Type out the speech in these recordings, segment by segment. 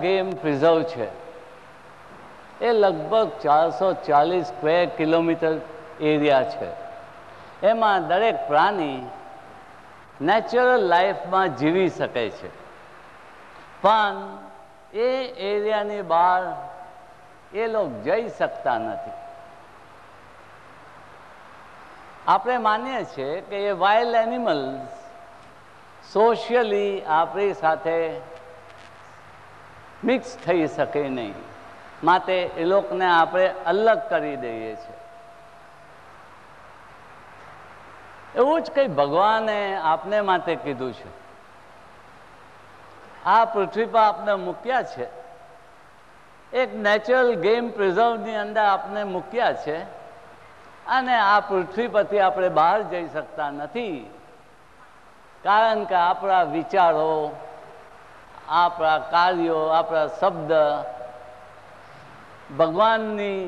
Game preserve છે એ લગભગ 440 square kilometre area છે. એમાં દરેક પ્રાણી નેચરલ લાઈફમાં જીવી શકે છે, પણ એ એરિયાની બહાર એ લોકો જઈ શકતા નથી. આપણે માનીએ છીએ કે એ વાઇલ્ડ એનિમલ્સ સોશિયલી આપણી સાથે મિક્સ થઈ શકે નહીં, માટે એ લોકોને આપણે અલગ કરી દઈએ છીએ. એવું જ કંઈ ભગવાને આપને માટે કીધું છે. આ પૃથ્વી પર આપને મૂક્યા છે, એક નેચરલ ગેમ પ્રિઝર્વની અંદર આપને મૂક્યા છે, અને આ પૃથ્વી પરથી આપણે બહાર જઈ શકતા નથી, કારણ કે આપણા વિચારો, આપણા કાર્યો, આપણા શબ્દ ભગવાનની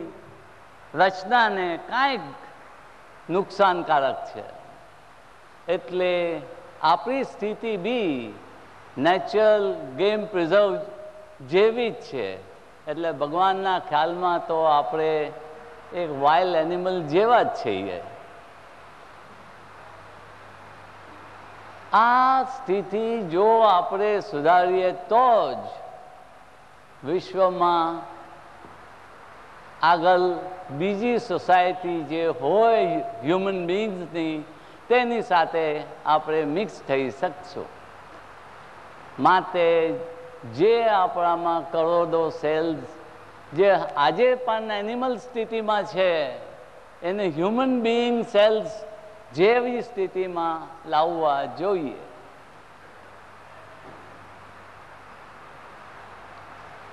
રચનાને કાંઈક નુકસાનકારક છે. એટલે આપણી સ્થિતિ બી નેચરલ ગેમ પ્રિઝર્વ જેવી જ છે. એટલે ભગવાનના ખ્યાલમાં તો આપણે એક વાઇલ્ડ એનિમલ જેવા જ છીએ. આ સ્થિતિ જો આપણે સુધારીએ તો જ વિશ્વમાં આગળ બીજી સોસાયટી જે હોય હ્યુમન બીંગ્સની તેની સાથે આપણે મિક્સ થઈ શકશું. માટે જે આપણામાં કરોડો સેલ્સ જે આજે પણ એનિમલ સ્થિતિમાં છે એને હ્યુમન બીઈંગ સેલ્સ જેવી સ્થિતિમાં લાવવા જોઈએ.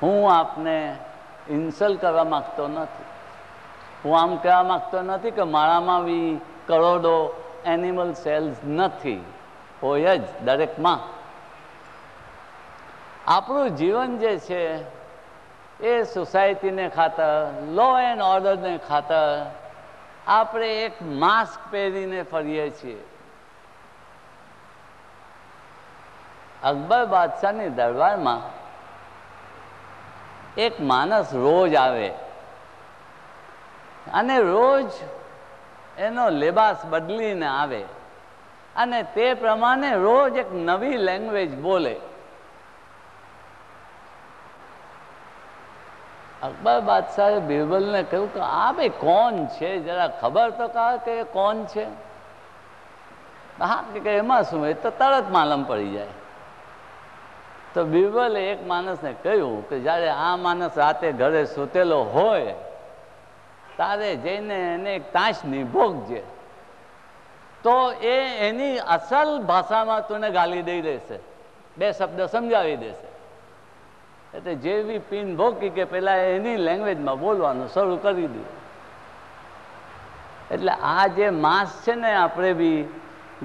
હું આપને ઇન્સલ્ટ કરવા માંગતો નથી. હું આમ કહેવા માંગતો નથી કે મારામાં બી કરોડો એનિમલ સેલ્સ નથી, હોય જ દરેકમાં. આપણું જીવન જે છે એ સોસાયટીને ખાતર, લો એન્ડ ઓર્ડરને ખાતર આપણે એક માસ્ક પહેરીને ફરીએ છીએ. અકબર બાદશાહની દરબારમાં એક માણસ રોજ આવે અને રોજ એનો લેબાસ બદલીને આવે અને તે પ્રમાણે રોજ એક નવી લેંગ્વેજ બોલે. અકબર બાદશાહે બિરબલને કહ્યું કે આ ભાઈ કોણ છે, જરા ખબર તો કહો કે કોણ છે. હા કે એમાં શું, એ તો તરત માલમ પડી જાય. તો બિરબલે એક માણસને કહ્યું કે જ્યારે આ માણસ રાતે ઘરે સૂતેલો હોય તારે જઈને એને એક તાશની ભોગજે, તો એ એની અસલ ભાષામાં તને ગાલી દઈ દેશે, બે શબ્દ સમજાવી દેશે. એટલે જેવી પીન ભોગી કે પેલા એની લેંગ્વેજમાં બોલવાનું શરૂ કરી દીધું. એટલે આ જે માસ છે ને, આપણે બી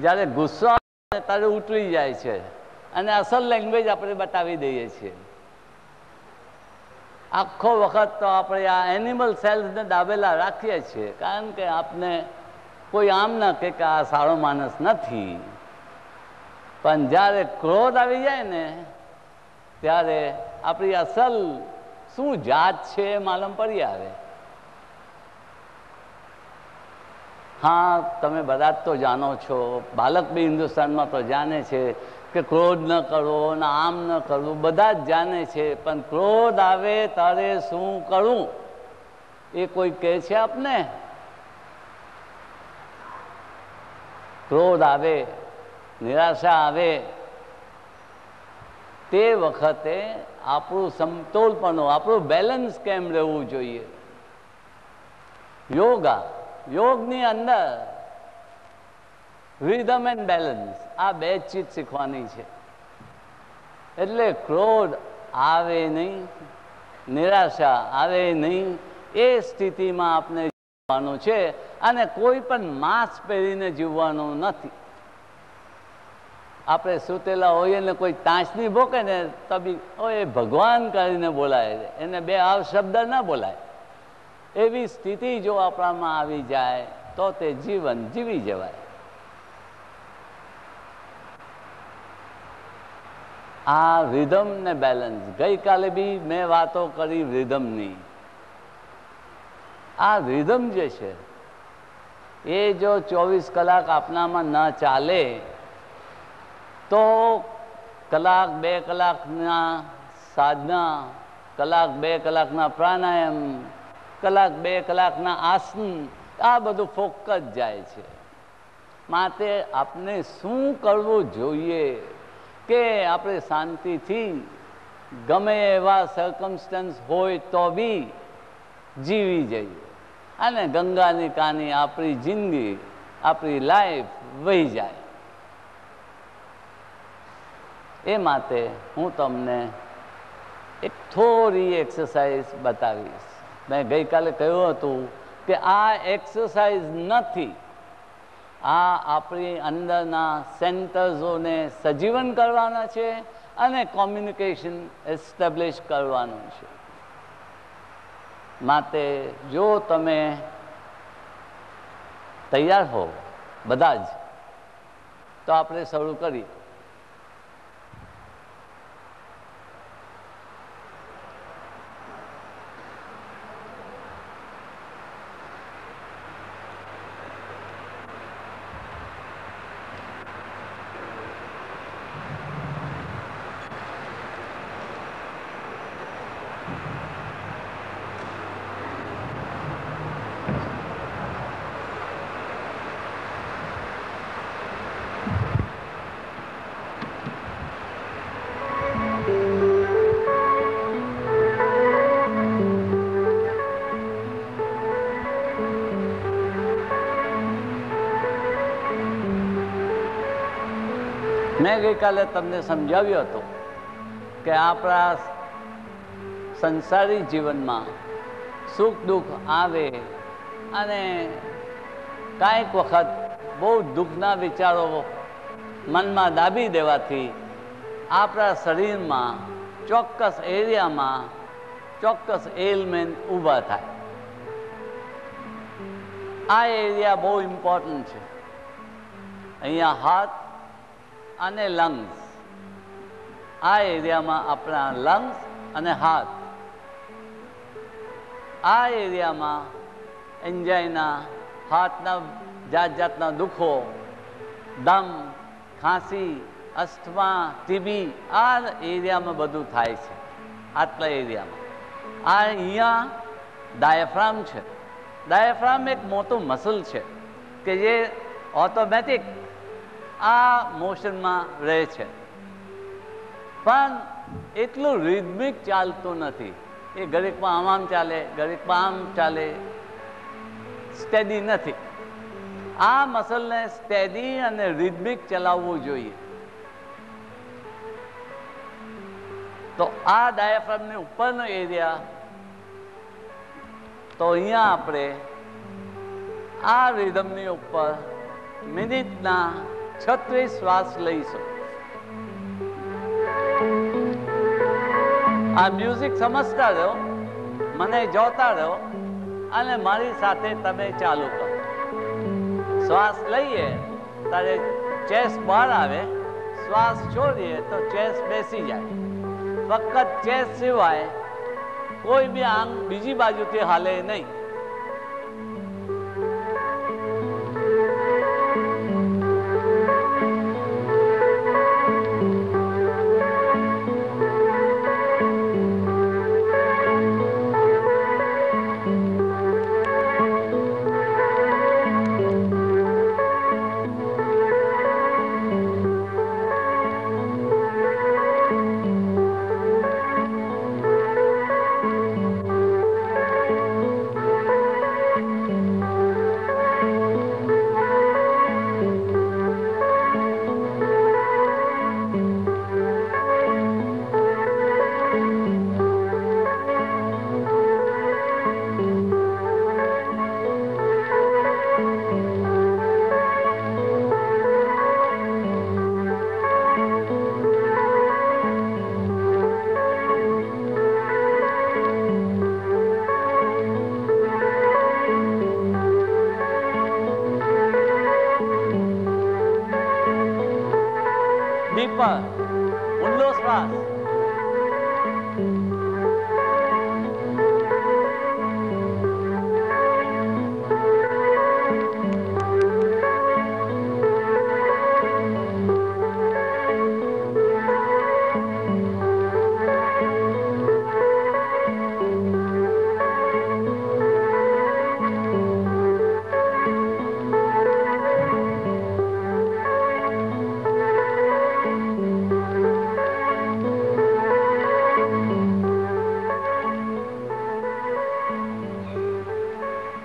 જ્યારે ગુસ્સો આવે ત્યારે ઉતરી જાય છે અને અસલ લેંગ્વેજ આપણે બતાવી દઈએ છીએ. આખો વખત તો આપણે આ એનિમલ સેલ્સને દાબેલા રાખીએ છીએ, કારણ કે આપને કોઈ આમ ના કે આ સારો માણસ નથી. પણ જ્યારે ક્રોધ આવી જાય ને ત્યારે આપણી અસલ શું જાત છે એ માલમ પડી આવે. હા, તમે બધા જ તો જાણો છો, બાળક બી હિન્દુસ્તાનમાં તો જાણે છે કે ક્રોધ ન કરવો ને આમ ન કરવું, બધા જ જાણે છે. પણ ક્રોધ આવે ત્યારે શું કરવું એ કોઈ કહે છે આપને? ક્રોધ આવે, નિરાશા આવે, તે વખતે આપણું સમતોલપણું, આપણું બેલેન્સ કેમ રહેવું જોઈએ? યોગની અંદર રિધમ એન્ડ બેલેન્સ, આ બે જ ચીજ શીખવાની છે. એટલે ક્રોધ આવે નહીં, નિરાશા આવે નહીં, એ સ્થિતિમાં આપણે જીવવાનું છે. અને કોઈ પણ માસ્ક પહેરીને જીવવાનું નથી. આપણે સૂતેલા હોઈએ ને કોઈ તાંચની ભોકે ને તો બી એ ભગવાન કરીને બોલાય, એને બે આવ શબ્દ ના બોલાય. એવી સ્થિતિ જો આપણામાં આવી જાય તો તે જીવન જીવી જવાય. આ રિધમ ને બેલેન્સ, ગઈકાલે બી મેં વાતો કરી રિધમની. આ રિધમ જે છે એ જો 24 કલાક આપનામાં ન ચાલે તો કલાક 2 કલાકના સાધના, કલાક 2 કલાકના પ્રાણાયામ, કલાક 2 કલાકના આસન, આ બધું ફોકસ જાય છે. માટે આપણે શું કરવું જોઈએ કે આપણે શાંતિથી ગમે એવા સર્કમસ્ટન્સ હોય તો બી જીવી જઈએ અને ગંગાની કાની આપણી જિંદગી, આપણી લાઈફ વહી જાય. એ માટે હું તમને એક થોડી એક્સરસાઇઝ બતાવીશ. મેં ગઈકાલે કહ્યું હતું કે આ એક્સરસાઇઝ નથી, આ આપણી અંદરના સેન્ટર્સોને સજીવન કરવાના છે અને કોમ્યુનિકેશન એસ્ટેબ્લિશ કરવાનું છે. માટે જો તમે તૈયાર હો બધા જ, તો આપણે શરૂ કરીએ. મેં ગઈકાલે તમને સમજાવ્યું હતું કે આપણા સંસારી જીવનમાં સુખ દુઃખ આવે અને કાંઈક વખત બહુ દુઃખના વિચારો મનમાં દાબી દેવાથી આપણા શરીરમાં ચોક્કસ એરિયામાં ચોક્કસ એલમેન્ટ ઊભા થાય. આ એરિયા બહુ ઇમ્પોર્ટન્ટ છે. અહીંયા હાથ અને લંગ્સ, આ એરિયામાં આપણા લંગ્સ અને હાથ, આ એરિયામાં એન્જાઇના, હાથના જાત જાતના દુઃખો, દમ, ખાંસી, અસ્થમા, ટીબી, આ એરિયામાં બધું થાય છે. આટલા એરિયામાં આ અહીંયા ડાયાફ્રામ છે. ડાયાફ્રામ એક મોટું મસલ છે કે જે ઓટોમેટિક આ મોશનમાં રહે છે, પણ એટલું રિધમિક ચાલતું નથી. એ ઘડીકમાં આમ ચાલે, ઘડીકમાં આમ ચાલે, સ્ટેડી નથી. આ મસલને સ્ટેડી અને રિધમિક ચલાવવું જોઈએ. તો આ ડાયાફ્રામની ઉપરનો એરિયા, તો અહીંયા આપણે આ રિધમની ઉપર મિનિટના 36 શ્વાસ લઈશું. આ મ્યુઝિક સમજતા રહો, મને જોતા રહો અને મારી સાથે તમે ચાલુ કરો. શ્વાસ લઈએ ત્યારે ચેસ્ટ બહાર આવે, શ્વાસ છોડીએ તો ચેસ્ટ બેસી જાય. ફક્ત ચેસ્ટ સિવાય કોઈ બી આંગ બીજી બાજુથી હાલે નહીં.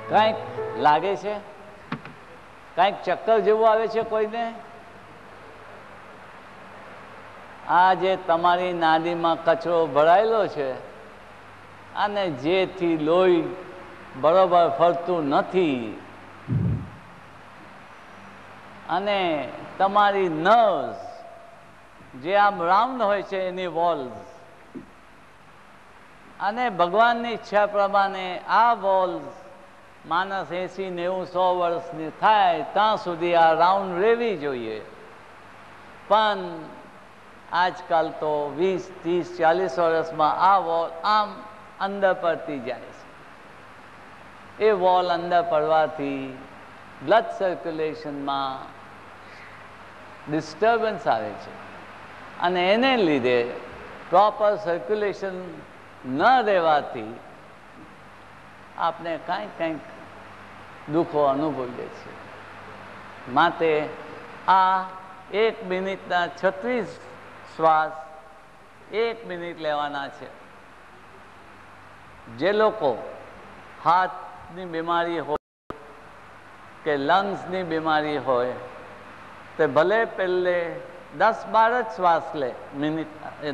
કાંઈક લાગે છે? કાંઈક ચક્કર જેવું આવે છે કોઈને? આ જે તમારી નાડીમાં કચરો ભરાયેલો છે અને જેથી લોહી બરોબર ફરતું નથી અને તમારી નર્વ્સ જે આમ રાઉન્ડ હોય છે એની વોલ્સ, અને ભગવાનની ઈચ્છા પ્રમાણે આ વોલ્સ માણસ 80, 90, 100 વર્ષની થાય ત્યાં સુધી આ રાઉન્ડ રહેવી જોઈએ. પણ આજકાલ તો 20, 30, 40 વર્ષમાં આ વોલ આમ અંદર પડતી જાય છે. એ વોલ અંદર પડવાથી બ્લડ સર્ક્યુલેશનમાં ડિસ્ટર્બન્સ આવે છે અને એને લીધે પ્રોપર સર્ક્યુલેશન ન રહેવાથી આપણે કંઈક દુઃખો અનુભવીએ છીએ. માટે આ 1 મિનિટના 36 શ્વાસ 1 મિનિટ લેવાના છે. જે લોકો હાર્ટની બીમારી હોય કે લંગ્સની બીમારી હોય તે ભલે પહેલે 10-12 જ શ્વાસ લે,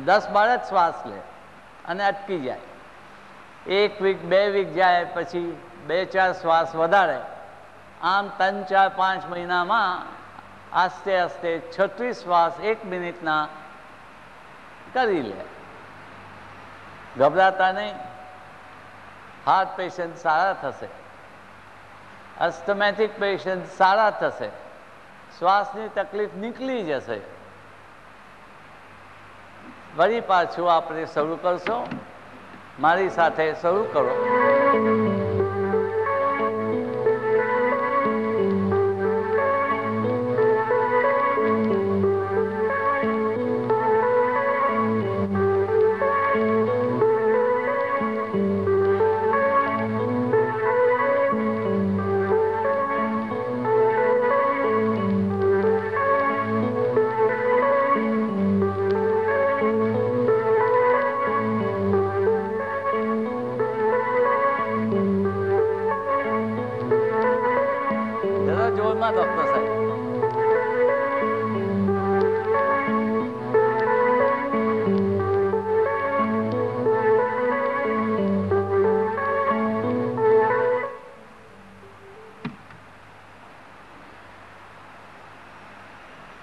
10-12 જ શ્વાસ લે અને અટકી જાય. 1 વીક 2 વીક જાય પછી 2-4 શ્વાસ વધારે. આમ 3-4-5 મહિનામાં આસ્તે આસ્તે 36 શ્વાસ 1 મિનિટના કરી લે. ગભરાતા નહીં. હાર્ટ પેશન્ટ સારા થશે, અસ્થમેટિક પેશન્ટ સારા થશે, શ્વાસની તકલીફ નીકળી જશે. વળી પાછું આપણે શરૂ કરશો. મારી સાથે શરૂ કરો. ડોક્ટર સાહેબ,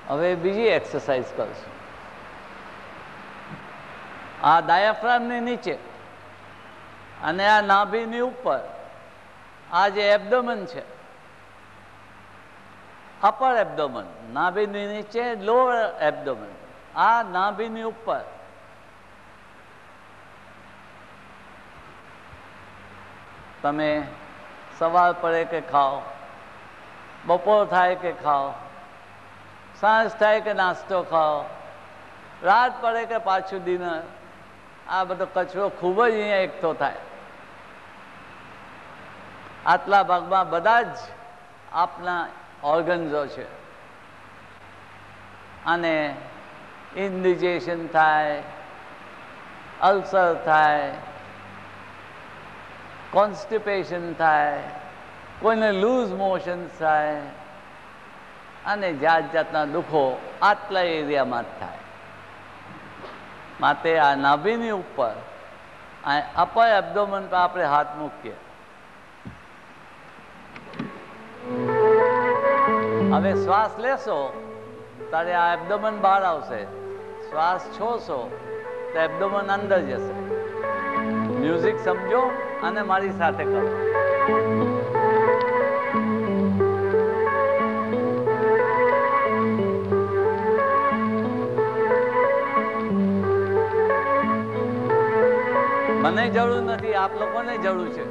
હવે બીજી એક્સરસાઇઝ કરશું. આ ડાયાફ્રામની નીચે અને આ નાભીની ઉપર આ જે એબ્ડોમન છે, અપર એબ્ડોમન, નાભીની નીચે લોઅર એબ્ડોમન, આ નાભીની ઉપર તમે સવાર પડે કે ખાઓ, બપોર થાય કે ખાઓ, સાંજ થાય કે નાસ્તો ખાઓ, રાત પડે કે પાછું ડિનર, આ બધો કચરો ખૂબ જ અહીંયા એકઠો થાય. આટલા ભાગમાં બધા જ આપના ઓર્ગન્સો છે અને ઇન્ડિજેશન થાય, અલ્સર થાય, કોન્સ્ટિપેશન થાય, કોઈને લૂઝ મોશન થાય અને જાત જાતના દુઃખો આટલા એરિયામાં જ થાય. માટે આ નાભીની ઉપર અપર એબ્ડોમન પર આપણે હાથ મૂકીએ. હવે શ્વાસ લેશો ત્યારે આ એબ્ડોમન બહાર આવશે, શ્વાસ છોડશો તો એબ્ડોમન અંદર જશે. મ્યુઝિક સમજો અને મારી સાથે કરો. મને જરૂર નથી, આપ લોકોને જરૂર છે.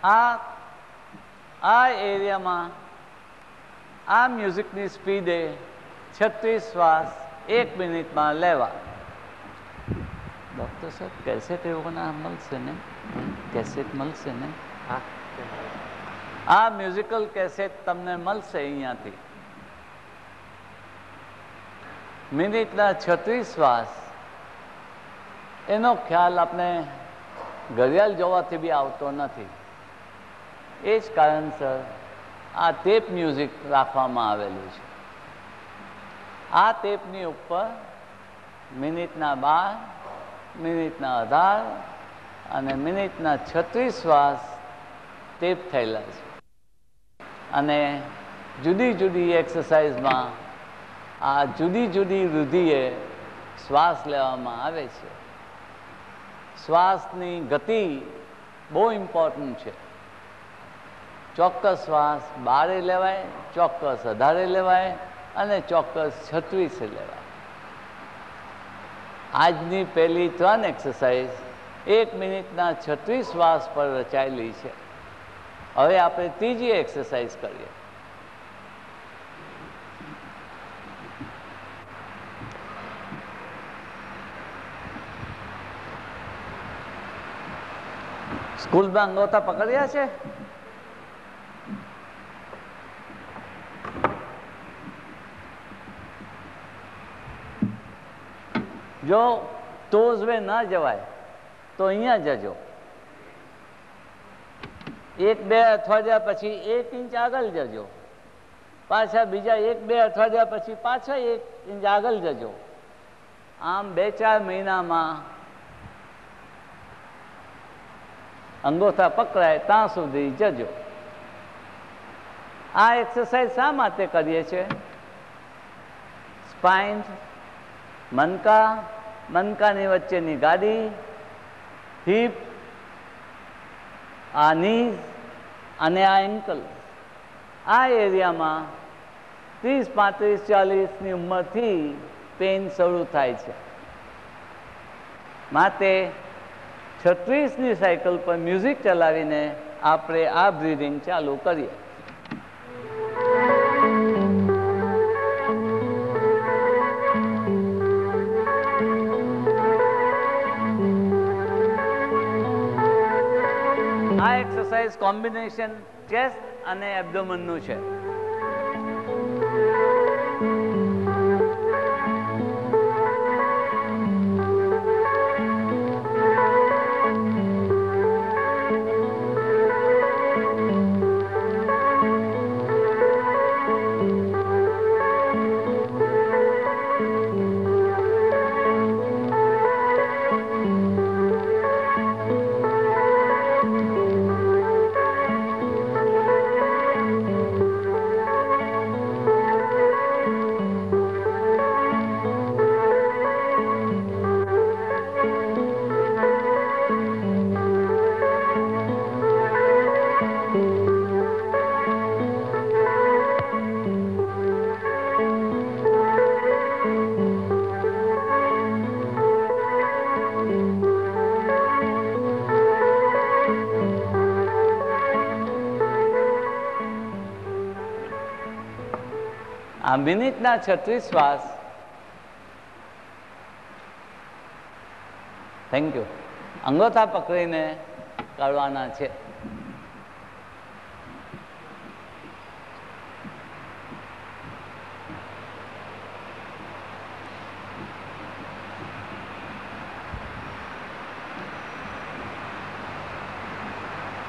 આ એરિયામાં આ મ્યુઝિકની સ્પીડે 36 શ્વાસ 1 મિનિટમાં લેવા. ડૉક્ટર સાહેબ કેસેટ એવોને મળશે ને? કેસેટ મળશે ને? હા, આ મ્યુઝિકલ કેસેટ તમને મળશે અહીંયાથી. મિનિટના 36 શ્વાસ, એનો ખ્યાલ આપણે ઘડિયાળ જોવાથી બી આવતો નથી. એ જ કારણસર આ ટેપ મ્યુઝિક રાખવામાં આવેલું છે. આ ટેપની ઉપર મિનિટના 12, મિનિટના 18 અને મિનિટના 36 શ્વાસ ટેપ થયેલા છે. અને જુદી જુદી એક્સરસાઇઝમાં આ જુદી જુદી વૃદ્ધિએ શ્વાસ લેવામાં આવે છે. શ્વાસની ગતિ બહુ ઇમ્પોર્ટન્ટ છે. ચોક્કસ શ્વાસ 12 લેવાય, ચોક્કસ 18 લેવાય અને ચોક્કસ 36 લેવાય. આજની પહેલી 3 એક્સરસાઇઝ 1 મિનિટના 36 શ્વાસ પર રચાયેલી છે. હવે આપણે ત્રીજી એક્સરસાઇઝ કરીએ. સ્કૂલમાં અંગોઠા પકડ્યા છે? જો ટોઝ વે ના જવાય તો અહીંયા જજો. 1-2 અઠવાડિયા પછી 1 ઇંચ આગળ જજો. પાછા બીજા 1-2 અઠવાડિયા પછી પાછા 1 ઇંચ આગળ જજો. આમ 2-4 મહિનામાં અંગોઠા પકડાય ત્યાં સુધી જજો. આ એક્સરસાઇઝ શા માટે કરીએ છીએ? સ્પાઇન, મનકાની વચ્ચેની ગાડી, હિપ, આ નીઝ અને આ એન્કલ, આ એરિયામાં 30, 35, 40ની ઉંમરથી પેઇન શરૂ થાય છે. માટે 36ની સાયકલ પર મ્યુઝિક ચલાવીને આપણે આ બ્રીધિંગ ચાલુ કરીએ. આ એક્સરસાઇઝ કોમ્બિનેશન ચેસ્ટ અને એબ્ડોમનનું છે. આ મિનિટના 36 શ્વાસ, થેન્ક યુ, અંગોઠા પકડીને કરવાના છે.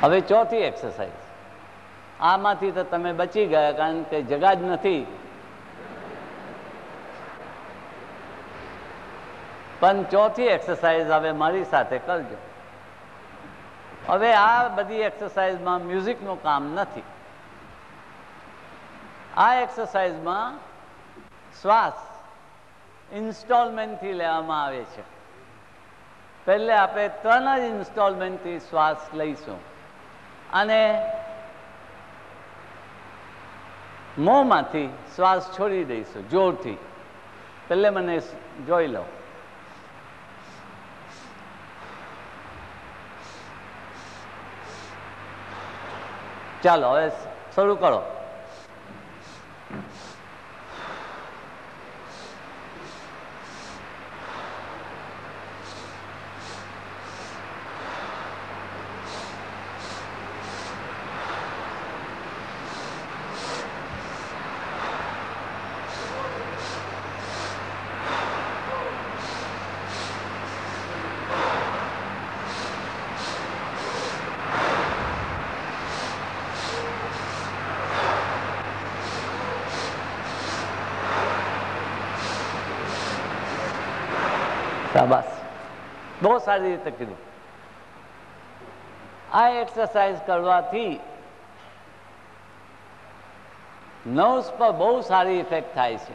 હવે ચોથી એક્સરસાઇઝ. આમાંથી તો તમે બચી ગયા, કારણ કે જગા જ નથી. પણ ચોથી એક્સરસાઇઝ હવે મારી સાથે કરજો. હવે આ બધી એક્સરસાઇઝમાં મ્યુઝિકનું કામ નથી. આ એક્સરસાઇઝમાં શ્વાસ ઇન્સ્ટોલમેન્ટથી લેવામાં આવે છે. પહેલે આપણે 3 જ ઇન્સ્ટોલમેન્ટથી શ્વાસ લઈશું અને મોંમાંથી શ્વાસ છોડી દઈશું જોરથી. પહેલે મને જોઈ લો. ચાલો હવે શરૂ કરો. શાબાશ, બહુ સારી રીતે કીધું. આ એક્સરસાઇઝ કરવાથી નર્વ્સ પર બહુ સારી ઇફેક્ટ થાય છે.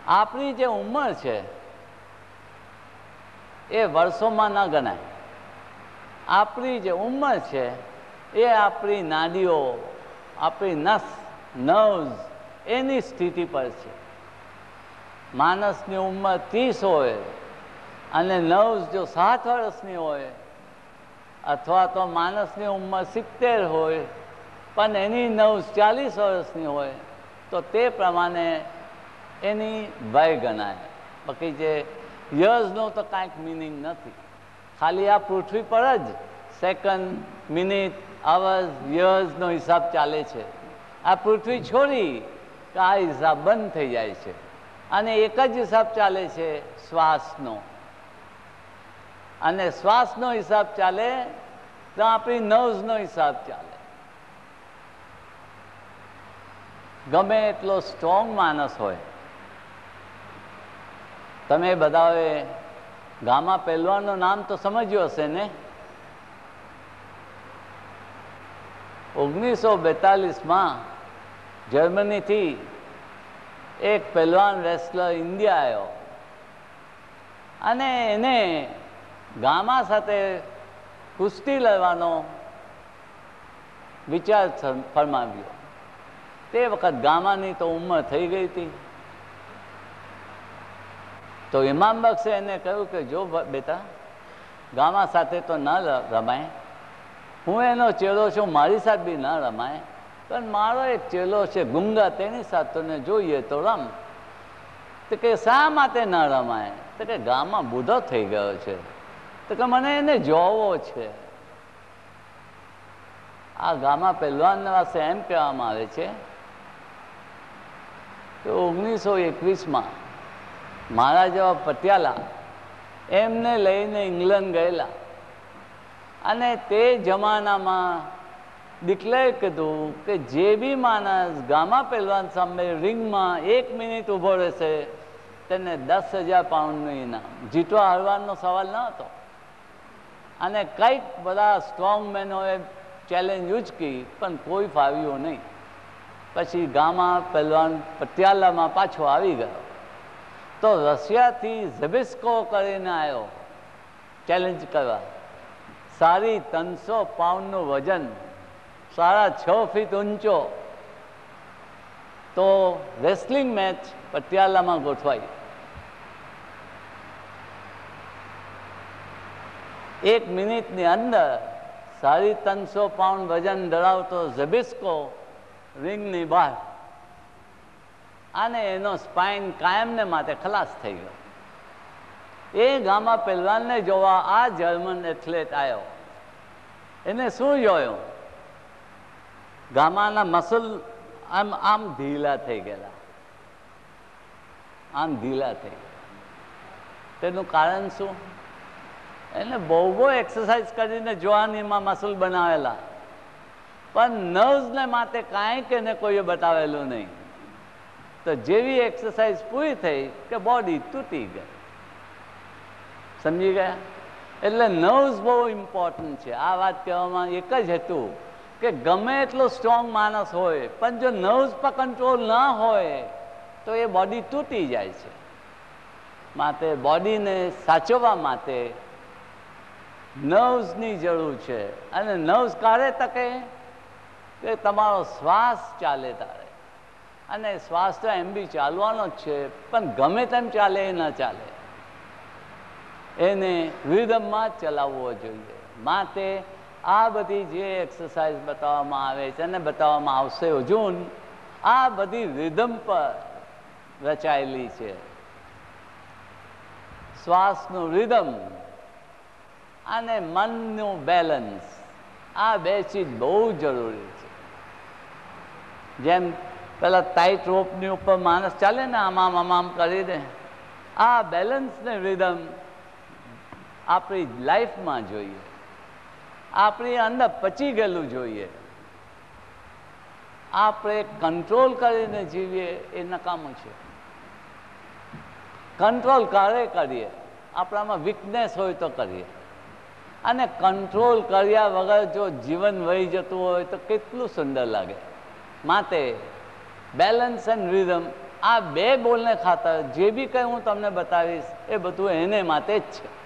આપણી જે ઉંમર છે એ વર્ષોમાં ન ગણાય. આપણી જે ઉંમર છે એ આપણી નાડીઓ, આપણી નર્વ્સ એની સ્થિતિ પર છે. માણસની ઉંમર 30 હોય અને નર્વ્સ જો 7 વર્ષની હોય, અથવા તો માણસની ઉંમર 70 હોય પણ એની નર્વ્સ 40 વર્ષની હોય, તો તે પ્રમાણે એની વય ગણાય. બાકી જે યર્સનો તો કાંઈક મિનિંગ નથી. ખાલી આ પૃથ્વી પર જ સેકન્ડ, મિનિટ, અવર્સ, યર્સનો હિસાબ ચાલે છે. આ પૃથ્વી છોડી કે આ હિસાબ બંધ થઈ જાય છે અને એક જ હિસાબ ચાલે છે, શ્વાસનો. અને શ્વાસનો હિસાબ ચાલે તો આપણી નર્વ્સનો હિસાબ ચાલે. ગમે એટલો સ્ટ્રોંગ માણસ હોય, તમે બધાએ ગામા પહેલવાનનું નામ તો સમજ્યું હશે ને? 1942માં જર્મનીથી એક પહેલવાન રેસલર ઇન્ડિયા આવ્યો અને એને ગામા સાથે કુસ્તી લડવાનો વિચાર ફરમાવ્યો. તે વખત ગામાની તો ઉંમર થઈ ગઈ હતી. તો ઇમામ બક્ષે એને કહ્યું કે જો બેટા, ગામા સાથે તો ન રમાય. હું એનો ચેલો છું, મારી સાથે બી ન રમાય, પણ મારો એક ચેલો છે ગુંગા, તેની સાથે તને જોઈએ તો રમ. તો કે શા માટે ન રમાય? તો કે ગામા બુઢો થઈ ગયો છે, તો કે મને એને જોવો છે. આ ગામા પહેલવાન પાસે એમ કહેવામાં આવે છે કે 1921માં મારા જેવા પટિયાલા એમને લઈને ઇંગ્લેન્ડ ગયેલા અને તે જમાનામાં ડિક્લેર કીધું કે જે બી માણસ ગામા પહેલવાન સામે રિંગમાં 1 મિનિટ ઊભો રહેશે તેને 10,000 પાઉન્ડનું ઇનામ. જીતવા હારવાનો સવાલ ન હતો. અને કંઈક બધા સ્ટ્રોંગ મેનોએ ચેલેન્જ ઉચકી પણ કોઈ ફાવ્યું નહીં. પછી ગામા પહેલવાન પટિયાલામાં પાછો આવી ગયો તો રશિયાથી ઝબિસ્કો કરીને આવ્યો ચેલેન્જ કરવા. સારી 300 પાઉન્ડનું વજન, 6.5 ફીટ ઊંચો. તો રેસલિંગ મેચ પટિયાલામાં ગોઠવાઈ. 1 મિનિટની અંદર 350 પાઉન્ડ વજન ધરાવતો ઝબિસ્કો રિંગની બહાર અને એનો સ્પાઇન કાયમને માટે ખલાસ થઈ ગયો. એ ગામા પહેલવાનને જોવા આ જર્મન એથ્લેટ આવ્યો. એને શું જોયું? ગામાના મસલ આમ ઢીલા થઈ ગયેલા, આમ ઢીલા થઈ ગયા. તેનું કારણ શું? એને બહુ એક્સરસાઇઝ કરીને જોવાનીમાં મસલ બનાવેલા, પણ નર્વ્સને માટે કાંઈક એને કોઈએ બતાવેલું નહીં. તો જેવી એક્સરસાઇઝ પૂરી થઈ કે બોડી તૂટી ગઈ. સમજી ગયા? એટલે નર્વ્સ બહુ ઇમ્પોર્ટન્ટ છે. આ વાત કહેવામાં એક જ હતું કે ગમે એટલો સ્ટ્રોંગ માણસ હોય પણ જો નર્વ્સ પર કંટ્રોલ ના હોય તો એ બોડી તૂટી જાય છે. માટે બોડીને સાચવવા માટે નર્વ્સની જરૂર છે. અને નર્વ્સ કારે તકે કે તમારો શ્વાસ ચાલે તારે. અને શ્વાસ તો એમ બી ચાલવાનો જ છે, પણ ગમે તેમ ચાલે એ ન ચાલે, એને રિધમમાં જ ચલાવવો જોઈએ. માટે આ બધી જે એક્સરસાઇઝ બતાવવામાં આવે છે અને બતાવવામાં આવશે હજુ, આ બધી રિધમ પર રચાયેલી છે. શ્વાસનું રિધમ અને મનનું બેલેન્સ, આ બે ચીજ બહુ જરૂરી છે. જેમ પેલા ટાઈટ રોપની ઉપર માણસ ચાલે ને, આમ આમ આમ કરી દે, આ બેલેન્સ ને રિધમ આપણી લાઈફમાં જોઈએ, આપણી અંદર પચી ગયેલું જોઈએ. આપણે કંટ્રોલ કરીને જીવીએ એ નકામું છે. કંટ્રોલ ક્યારે કરીએ? આપણામાં વીકનેસ હોય તો કરીએ. અને કંટ્રોલ કર્યા વગર જો જીવન વહી જતું હોય તો કેટલું સુંદર લાગે. માટે બેલેન્સ એન્ડ રિધમ, આ બે બોલને ખાતર જે બી કંઈ હું તમને બતાવીશ એ બધું એને માટે જ છે.